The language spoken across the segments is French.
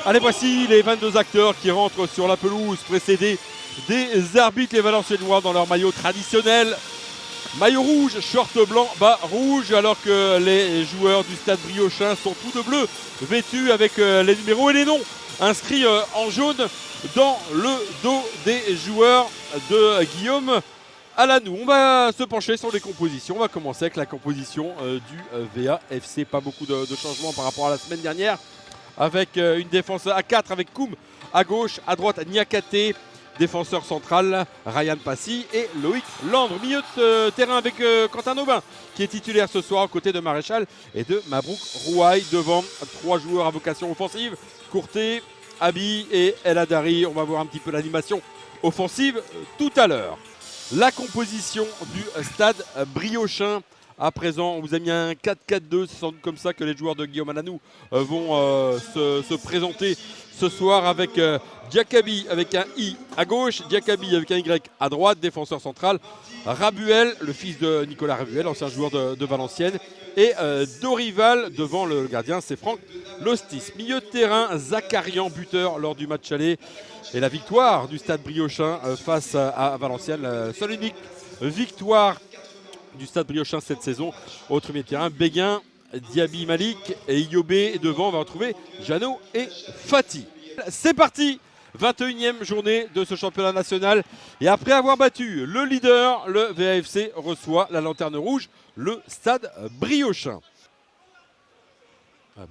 Allez, voici les 22 acteurs qui rentrent sur la pelouse, précédés des arbitres, les Valenciennois dans leur maillot traditionnel. Maillot rouge, short blanc, bas rouge, alors que les joueurs du stade Briochin sont tous de bleu, vêtus avec les numéros et les noms inscrits en jaune dans le dos des joueurs de Guillaume Alanou. On va se pencher sur les compositions. On va commencer avec la composition du VAFC. Pas beaucoup de changements par rapport à la semaine dernière, avec une défense à 4 avec Koum à gauche, à droite Niakate, défenseur central Ryan Passy et Loïc Landre. Milieu de terrain avec Quentin Aubin qui est titulaire ce soir aux côtés de Maréchal et de Mabrouk Rouaille. Devant 3 joueurs à vocation offensive, Courté, Abi et El Hadari. On va voir un petit peu l'animation offensive tout à l'heure. La composition du stade Briochin. À présent, on vous a mis un 4-4-2. C'est sans doute comme ça que les joueurs de Guillaume Alanou vont se présenter ce soir, avec Diakaby avec un I à gauche, Diakaby avec un Y à droite, défenseur central Rabuel, le fils de Nicolas Rabuel, ancien joueur de Valenciennes, et Dorival devant le gardien, c'est Franck Lostis. Milieu de terrain, Zakarian, buteur lors du match aller et la victoire du stade Briochin face à Valenciennes. Seule unique victoire du stade Briochin cette saison. Autre milieu de terrain, Béguin, Diaby Malik et Iyobé. Devant, on va retrouver Jeannot et Fati. C'est parti, 21e journée de ce championnat national. Et après avoir battu le leader, le VAFC reçoit la lanterne rouge, le stade Briochin.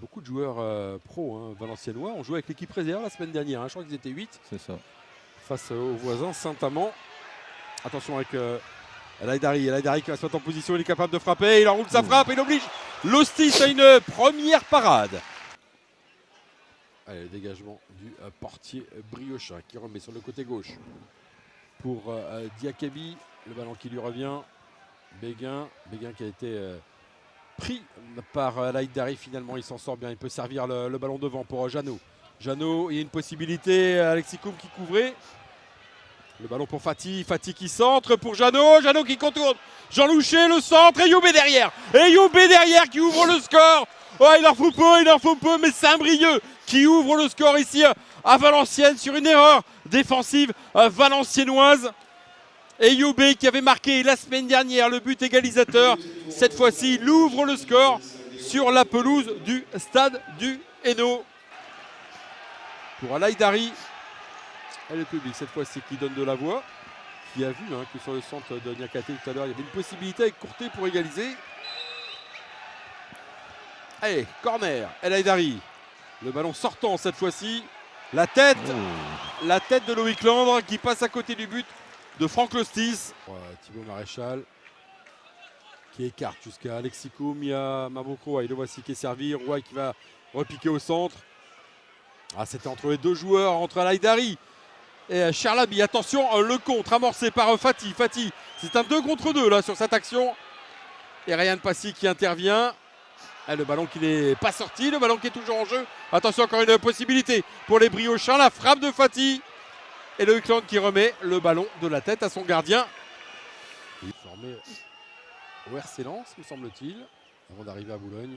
Beaucoup de joueurs pros valenciennois ont joué avec l'équipe réserve la semaine dernière. Je crois qu'ils étaient 8. C'est ça. Face aux voisins Saint-Amand. Attention avec El Hadari qui va se mettre en position, il est capable de frapper, il enroule sa frappe et il oblige Lostis à une première parade. Allez, le dégagement du portier Briochin qui remet sur le côté gauche pour Diakaby, le ballon qui lui revient. Béguin qui a été pris par El Hadari, finalement il s'en sort bien, il peut servir le ballon devant pour Jeannot. Jeannot, il y a une possibilité, Alexis Koum qui couvrait. Le ballon pour Fati, Fati qui centre pour Jeannot, Jeannot qui contourne Jean Louchet, le centre, et Iyobé derrière. Et Iyobé derrière qui ouvre le score. Oh, il en faut peu, mais Saint-Brieuc qui ouvre le score ici à Valenciennes sur une erreur défensive valenciennoise. Et Iyobé qui avait marqué la semaine dernière le but égalisateur. Cette fois-ci, il ouvre le score sur la pelouse du stade du Hainaut. Pour El Hadari. Et le public cette fois-ci qui donne de la voix, qui a vu que sur le centre de Niakate tout à l'heure, il y avait une possibilité avec Courté pour égaliser. Allez, corner, El Hadari. Le ballon sortant cette fois-ci. La tête de Loïc Landre qui passe à côté du but de Franck Lostis. Thibaut Maréchal qui écarte jusqu'à Alexis Koum. Il y a Mabrouk Rouaille, le voici qui est servi. Rouaille qui va repiquer au centre. C'était entre les deux joueurs, entre El Hadari et Charlaby. Attention, le contre amorcé par Fati. Fati, c'est un 2 contre 2 là sur cette action. Et Ryan Passy qui intervient. Et le ballon qui n'est pas sorti, le ballon qui est toujours en jeu. Attention, encore une possibilité pour les Briochins. La frappe de Fati. Et le Huckland qui remet le ballon de la tête à son gardien. Il est formé au RC Lens, me semble-t-il, avant d'arriver à Boulogne.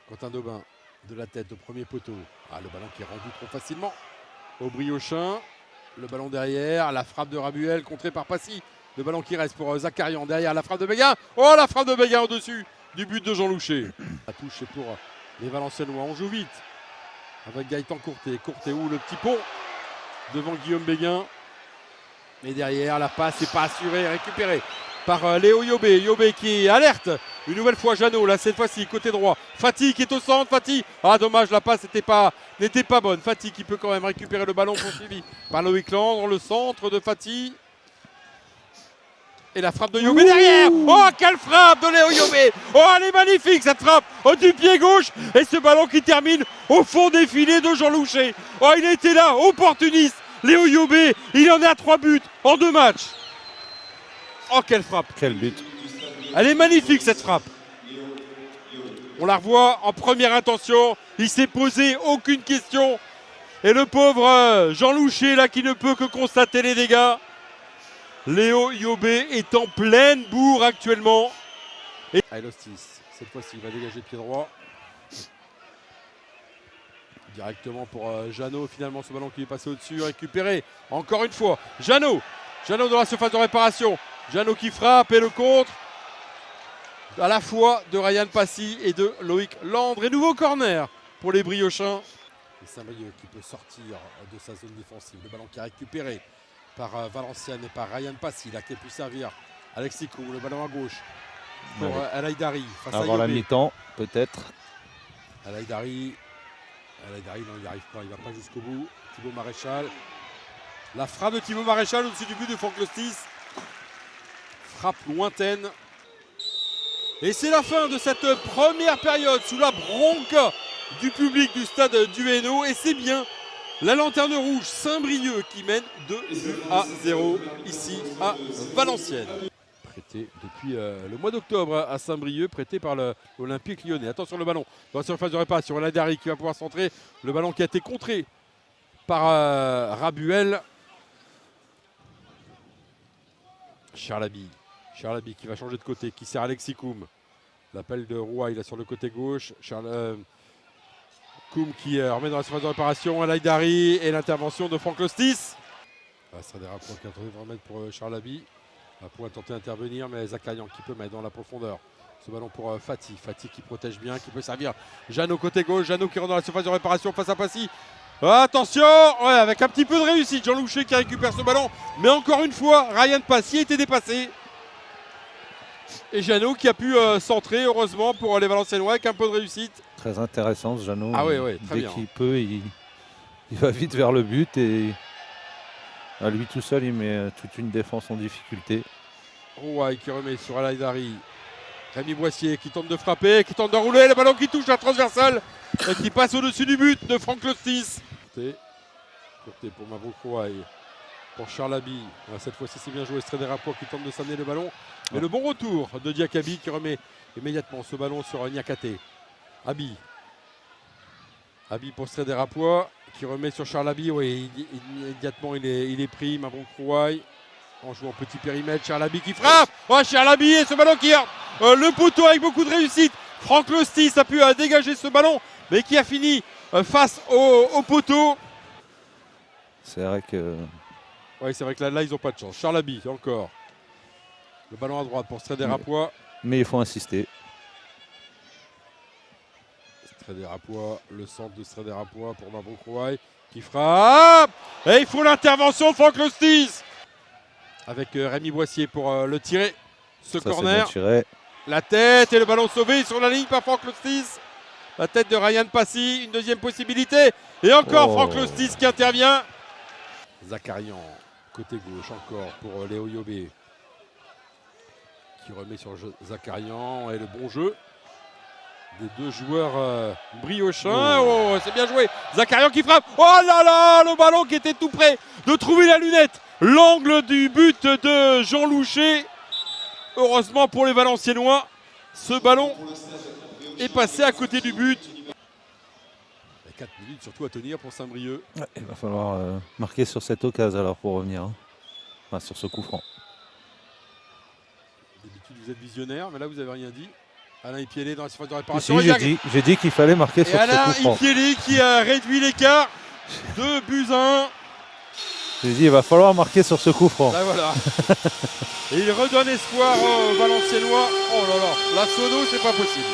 Quentin Aubin de la tête au premier poteau. Le ballon qui est rendu trop facilement au Briochin. Le ballon derrière, la frappe de Rabuel contrée par Passy. Le ballon qui reste pour Zakarian derrière, la frappe de Béguin. Oh, la frappe de Béguin au-dessus du but de Jean Louchet. La touche est pour les Valenciennois. On joue vite avec Gaëtan Courté. Courté où le petit pont devant Guillaume Béguin. Et derrière, la passe n'est pas assurée, récupérée par Léo Iyobé. Iyobé qui alerte une nouvelle fois Jeannot, là cette fois-ci côté droit. Fati qui est au centre, Fati. Dommage, la passe n'était pas bonne. Fati qui peut quand même récupérer le ballon poursuivi par Loïc Landre, le centre de Fati. Et la frappe de Iyobé derrière. Oh, quelle frappe de Léo Iyobé. Oh, elle est magnifique cette frappe du pied gauche. Et ce ballon qui termine au fond des filets de Jean Louchet. Oh, il était là, opportuniste. Léo Iyobé, il en est à 3 buts en 2 matchs. Oh, quelle frappe. Quel but. Elle est magnifique cette frappe. On la revoit en première intention. Il s'est posé aucune question. Et le pauvre Jean Louchet là qui ne peut que constater les dégâts. Léo Iyobé est en pleine bourre actuellement. Lostis, cette fois-ci, il va dégager le pied droit. Directement pour Jeannot, finalement ce ballon qui est passé au-dessus, récupéré encore une fois. Jeannot dans la surface de réparation. Jeannot qui frappe et le contre à la fois de Ryan Passy et de Loïc Landre. Et nouveau corner pour les Briochins. Et Saint-Brieuc qui peut sortir de sa zone défensive. Le ballon qui est récupéré par Valenciennes et par Ryan Passy, là qui a pu servir Alexis Koum. Le ballon à gauche pour El Haïdari face avant à la mi-temps, peut-être. El Haïdari, non, il n'y arrive pas, il ne va pas jusqu'au bout. Thibaut Maréchal. La frappe de Thibaut Maréchal au-dessus du but de Franck Lostis. Frappe lointaine. Et c'est la fin de cette première période sous la bronque du public du stade du Hainaut. Et c'est bien la Lanterne Rouge Saint-Brieuc qui mène 2-0 ici à Valenciennes. Prêté depuis le mois d'octobre à Saint-Brieuc, prêté par l'Olympique Lyonnais. Attention le ballon dans la surface de réparation. El Haïdari qui va pouvoir centrer. Le ballon qui a été contré par Rabuel. Charlaby qui va changer de côté, qui sert Alexis Koum. L'appel de Rouaille là sur le côté gauche. Koum qui remet dans la surface de réparation. El Haïdari et l'intervention de Franck Lostis. Ça sera des rapports qui vont remettre pour Charlaby. Va pouvoir tenter d'intervenir, mais Zakarian qui peut mettre dans la profondeur. Ce ballon pour Fati qui protège bien, qui peut servir Jeannot côté gauche. Jeannot qui rentre dans la surface de réparation face à Passy. Attention, avec un petit peu de réussite. Jean Louchet qui récupère ce ballon. Mais encore une fois, Ryan Passy a été dépassé. Et Jeannot qui a pu centrer, heureusement, pour les Valenciennois avec un peu de réussite. Très intéressant ce Jeannot. Ah oui, très Dès bien. qu'il peut, il va vite vers le but et à lui tout seul, il met toute une défense en difficulté. Rouaille qui remet sur El Haïdari. Rémi Boissier qui tente de frapper, qui tente de rouler. Le ballon qui touche la transversale et qui passe au-dessus du but de Franck Lostis. Côté pour Mavrouk Rouaille. Pour Charlaby. Cette fois-ci, c'est bien joué. Strédé Rapois qui tente de s'amener le ballon. Mais le bon retour de Diakabi qui remet immédiatement ce ballon sur Niakate. Abi pour Strédé Rapois qui remet sur Charlaby. Oui, immédiatement, il est pris. Mavrouk Rouaille. En jouant petit périmètre, Charlaby qui frappe. Charlaby et ce ballon qui a le poteau avec beaucoup de réussite. Franck Lostis a pu dégager ce ballon, mais qui a fini face au poteau. C'est vrai que... Oui, c'est vrai que là ils n'ont pas de chance. Charlaby encore. Le ballon à droite pour Strédé Rapois. Mais il faut insister. Strédé Rapois, le centre de Strédé Rapois pour Mavrouk Rouaille qui frappe. Et il faut l'intervention de Franck Lostis. Avec Rémi Boissier pour le tirer. Ce corner. La tête et le ballon sauvé sur la ligne par Franck Lostis. La tête de Ryan Passy. Une deuxième possibilité. Et encore Franck Lostis qui intervient. Zakarian, côté gauche encore pour Léo Yobé. Qui remet sur Zakarian. Et le bon jeu des deux joueurs briochins. C'est bien joué. Zakarian qui frappe. Oh là là, le ballon qui était tout près de trouver la lunette. L'angle du but de Jean Louchet. Heureusement pour les Valenciennois, ce ballon est passé à côté du but. Il y a 4 minutes surtout à tenir pour Saint-Brieuc. Ouais, il va falloir marquer sur cette occasion alors pour revenir. Enfin, sur ce coup franc. D'habitude vous êtes visionnaire, mais là vous n'avez rien dit. Alain Ipielé dans la surface de réparation. J'ai dit qu'il fallait marquer sur ce coup franc. Alain Ipielé qui a réduit l'écart. 2-1. J'ai dit il va falloir marquer sur ce coup franc. Là, voilà. Et il redonne espoir aux Valenciennois. Oh là là, la sono, c'est pas possible.